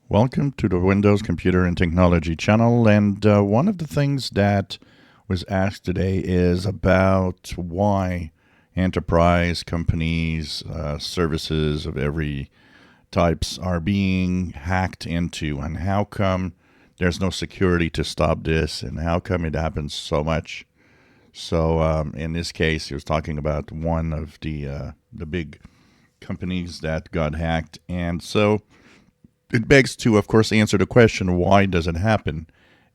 Welcome to the Windows Computer and Technology channel. And one of the things that was asked today is about why enterprise companies, services of every types are being hacked into, and how come there's no security to stop this, and how come it happens so much. So in this case, he was talking about one of the big companies that got hacked, and so it begs to, of course, answer the question: why does it happen,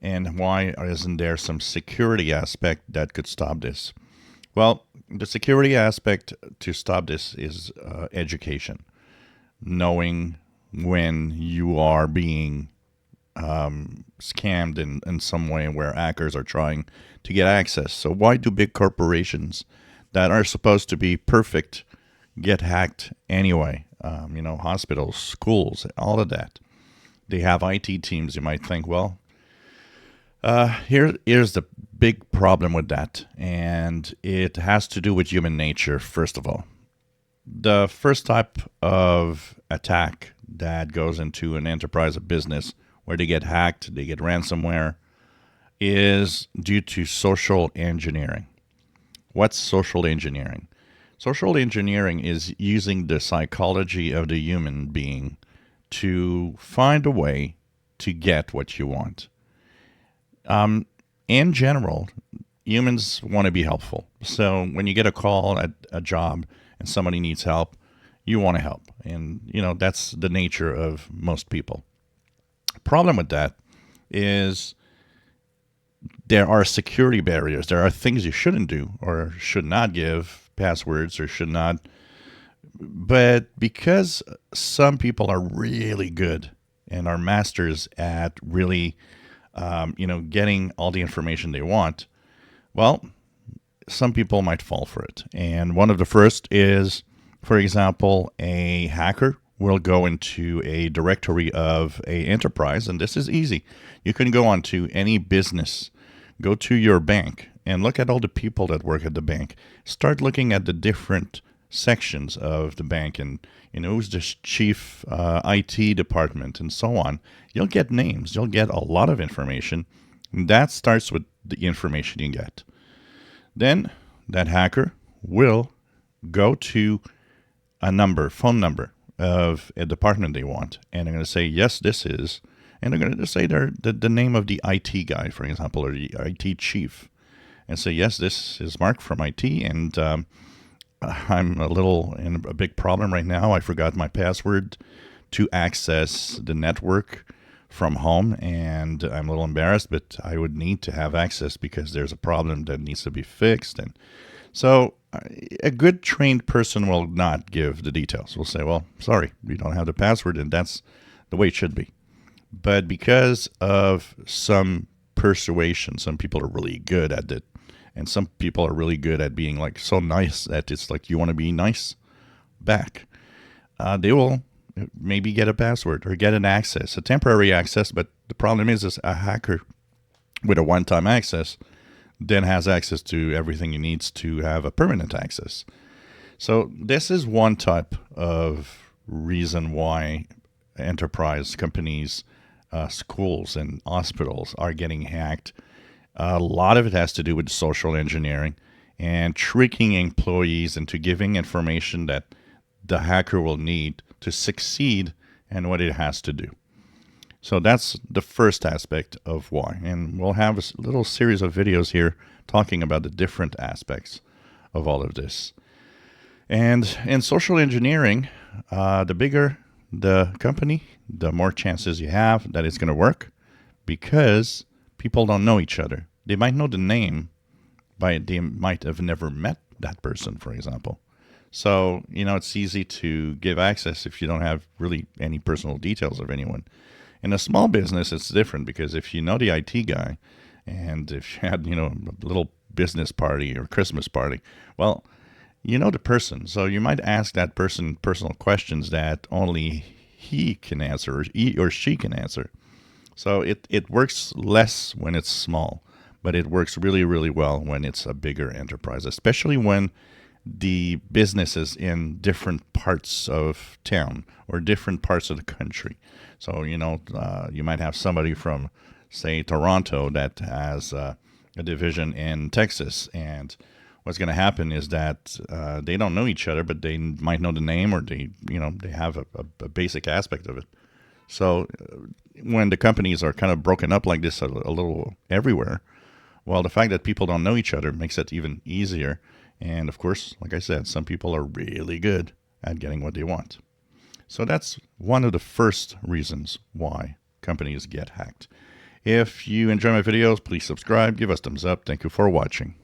and why isn't there some security aspect that could stop this? Well, the security aspect to stop this is education, knowing when you are being scammed in some way where hackers are trying to get access. So, why do big corporations that are supposed to be perfect get hacked anyway? Hospitals, schools, all of that. They have IT teams. You might think, well, here's the big problem with that, and it has to do with human nature, first of all. The first type of attack that goes into an enterprise of business where they get hacked, they get ransomware, is due to social engineering. What's social engineering? Social engineering is using the psychology of the human being to find a way to get what you want. In general, humans want to be helpful. So when you get a call at a job and somebody needs help, you want to help. And, that's the nature of most people. Problem with that is there are security barriers. There are things you shouldn't do or should not give passwords or should not. But because some people are really good and are masters at really, getting all the information they want, well, some people might fall for it. And one of the first is, for example, a hacker will go into a directory of a enterprise, and this is easy. You can go onto any business, go to your bank, and look at all the people that work at the bank. Start looking at the different sections of the bank, and who's the chief IT department, and so on. You'll get names. You'll get a lot of information. That starts with the information you get. Then that hacker will go to a phone number of a department they want, and they're going to say, yes, this is, and they're going to say the name of the IT guy, for example, or the IT chief, and say, yes, this is Mark from IT, and I'm in a big problem right now. I forgot my password to access the network from home, and I'm a little embarrassed, but I would need to have access because there's a problem that needs to be fixed. And so a good trained person will not give the details. Will say, well, sorry, you don't have the password, and that's the way it should be. But because of some persuasion, some people are really good at it, and some people are really good at being like so nice that it's like you want to be nice back. They will maybe get a password or get an access, a temporary access. But the problem is a hacker with a one-time access then has access to everything he needs to have a permanent access. So this is one type of reason why enterprise companies, schools, and hospitals are getting hacked. A lot of it has to do with social engineering and tricking employees into giving information that the hacker will need to succeed and what it has to do. So that's the first aspect of why. And we'll have a little series of videos here talking about the different aspects of all of this. And in social engineering, the bigger the company, the more chances you have that it's going to work, because people don't know each other. They might know the name, but they might have never met that person, for example. So, it's easy to give access if you don't have really any personal details of anyone. In a small business, it's different, because if you know the IT guy, and if you had, a little business party or Christmas party, well, you know the person. So you might ask that person personal questions that only he can answer, or he or she can answer. So it works less when it's small, but it works really, really well when it's a bigger enterprise, especially when the businesses in different parts of town or different parts of the country. So, you might have somebody from, say, Toronto that has a division in Texas. And what's going to happen is that they don't know each other, but they might know the name, or they have a basic aspect of it. So when the companies are kind of broken up like this a little everywhere, well, the fact that people don't know each other makes it even easier. And of course, like I said, some people are really good at getting what they want. So that's one of the first reasons why companies get hacked. If you enjoy my videos, please subscribe, give us thumbs up. Thank you for watching.